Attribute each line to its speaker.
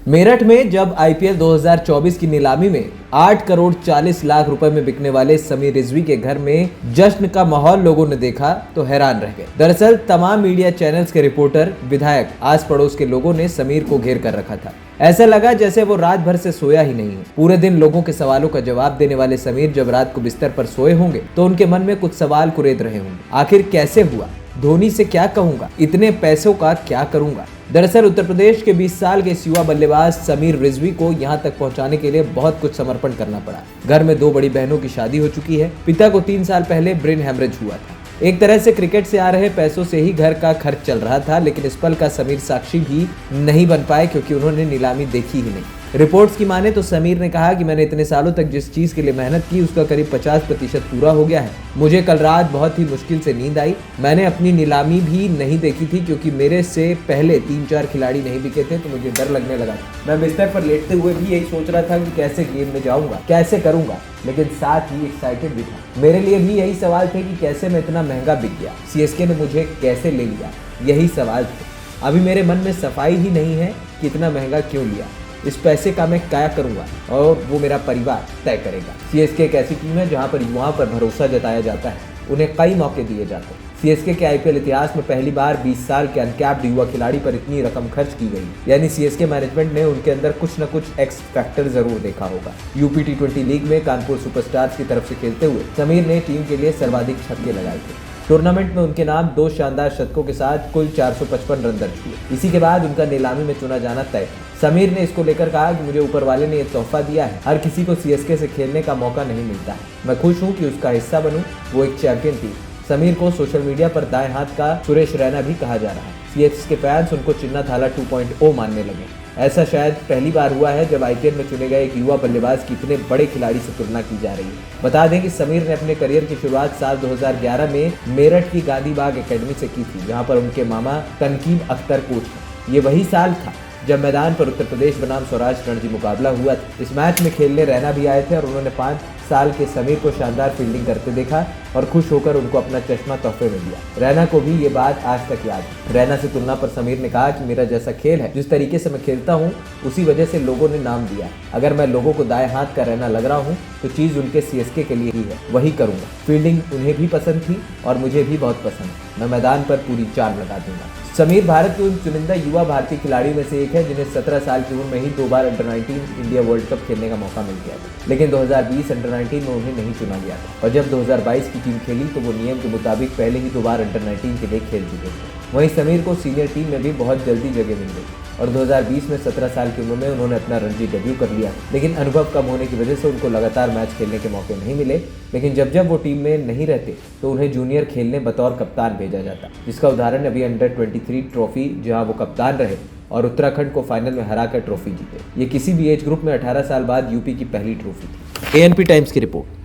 Speaker 1: मेरठ में जब आईपीएल 2024 की नीलामी में 8 करोड़ 40 लाख रुपए में बिकने वाले समीर रिजवी के घर में जश्न का माहौल लोगों ने देखा तो हैरान रह गए। दरअसल तमाम मीडिया चैनल्स के रिपोर्टर, विधायक, आस पड़ोस के लोगों ने समीर को घेर कर रखा था। ऐसा लगा जैसे वो रात भर से सोया ही नहीं है। पूरे दिन लोगों के सवालों का जवाब देने वाले समीर जब रात को बिस्तर पर सोए होंगे तो उनके मन में कुछ सवाल कुरेद रहे होंगे। आखिर कैसे हुआ? धोनी से क्या कहूंगा? इतने पैसों का क्या करूंगा? दरअसल उत्तर प्रदेश के 20 साल के इस युवा बल्लेबाज समीर रिजवी को यहां तक पहुंचाने के लिए बहुत कुछ समर्पण करना पड़ा। घर में 2 बड़ी बहनों की शादी हो चुकी है। पिता को 3 साल पहले ब्रेन हेमरेज हुआ था। एक तरह से क्रिकेट से आ रहे पैसों से ही घर का खर्च चल रहा था, लेकिन इस पल का समीर साक्षी भी नहीं बन पाए क्योंकि उन्होंने नीलामी देखी ही नहीं। रिपोर्ट्स की माने तो समीर ने कहा कि मैंने इतने सालों तक जिस चीज के लिए मेहनत की उसका करीब 50% पूरा हो गया है। मुझे कल रात बहुत ही मुश्किल से नींद आई। मैंने अपनी नीलामी भी नहीं देखी थी क्योंकि मेरे से पहले 3-4 खिलाड़ी नहीं बिके थे, तो मुझे डर लगने लगा। मैं बिस्तर पर लेटते हुए भी यही सोच रहा था कि कैसे गेम में जाऊंगा, कैसे करूंगा, लेकिन साथ ही एक्साइटेड भी था। मेरे लिए भी यही सवाल थे कि कैसे मैं इतना महंगा बिक गया, सीएसके ने मुझे कैसे ले लिया, यही सवाल थे। अभी मेरे मन में सफाई ही नहीं है कि इतना महंगा क्यों लिया। इस पैसे का मैं क्या करूंगा और वो मेरा परिवार तय करेगा। सीएसके एक ऐसी टीम है जहां पर युवाओं पर भरोसा जताया जाता है, उन्हें कई मौके दिए जाते हैं। सीएसके के आईपीएल इतिहास में पहली बार 20 साल के अनकैप्ड युवा खिलाड़ी पर इतनी रकम खर्च की गई, यानी सीएसके मैनेजमेंट ने उनके अंदर कुछ न कुछ एक्स फैक्टर जरूर देखा होगा। यूपी T20 लीग में कानपुर सुपरस्टार्स की तरफ से खेलते हुए समीर ने टीम के लिए सर्वाधिक छक्के लगाए थे। टूर्नामेंट में उनके नाम 2 शानदार शतकों के साथ कुल 455 रन दर्ज हुए। इसी के बाद उनका नीलामी में चुना जाना तय। समीर ने इसको लेकर कहा कि मुझे ऊपर वाले ने ये तोहफा दिया है, हर किसी को सीएसके से खेलने का मौका नहीं मिलता है। मैं खुश हूँ कि उसका हिस्सा बनूं। वो एक चैंपियन थी। समीर को सोशल मीडिया पर दाएं हाथ का सुरेश रैना भी कहा जा रहा है। सीएसके फैंस उनको चिन्ना थाला 2.0 मानने लगे। ऐसा शायद पहली बार हुआ है जब आईपीएल में चुने गए एक युवा बल्लेबाज की इतने बड़े खिलाड़ी से तुलना की जा रही है। बता दें कि समीर ने अपने करियर की शुरुआत साल 2011 में मेरठ की गांधी बाग एकेडमी से की थी, जहां पर उनके मामा तनकीब अख्तर कोच थे। ये वही साल था जब मैदान पर उत्तर प्रदेश बनाम स्वराज रणजी मुकाबला हुआ था। इस मैच में खेलने रैना भी आए थे और उन्होंने 5 साल के समीर को शानदार फील्डिंग करते देखा और खुश होकर उनको अपना चश्मा तोहफे में दिया। रैना को भी ये बात आज तक याद है। रैना से तुलना पर समीर ने कहा कि मेरा जैसा खेल है, जिस तरीके से मैं खेलता हूँ, उसी वजह से लोगों ने नाम दिया। अगर मैं लोगों को दाएं हाथ का रैना लग रहा हूँ तो चीज उनके सीएसके के लिए ही है, वही करूंगा। फील्डिंग उन्हें भी पसंद थी और मुझे भी बहुत पसंद है। मैं मैदान पर पूरी जान लगा दूंगा। समीर भारत के उन चुनिंदा युवा भारतीय खिलाड़ियों में से एक है जिन्हें 17 साल की उम्र में ही 2 बार अंडर-19 इंडिया वर्ल्ड कप खेलने का मौका मिल गया था, लेकिन 2020 अंडर-19 में उन्हें नहीं चुना गया था। और जब 2022 की टीम खेली तो वो नियम के मुताबिक पहले ही 2 बार अंडर-19 के लिए खेल चुके थे। वहीं समीर को सीनियर टीम में भी बहुत जल्दी जगह मिल गई और 2020 में 17 साल की उम्र में उन्होंने अपना रणजी डेब्यू कर लिया, लेकिन अनुभव कम होने की वजह से उनको लगातार मैच खेलने के मौके नहीं मिले। लेकिन जब वो टीम में नहीं रहते तो उन्हें जूनियर खेलने बतौर कप्तान भेजा जाता, जिसका उदाहरण अभी अंडर-23 ट्रॉफी, जहां वो कप्तान रहे और उत्तराखंड को फाइनल में हराकर ट्रॉफी जीते। ये किसी भी एज ग्रुप में 18 साल बाद यूपी की पहली ट्रॉफी थी। ANP टाइम्स की रिपोर्ट।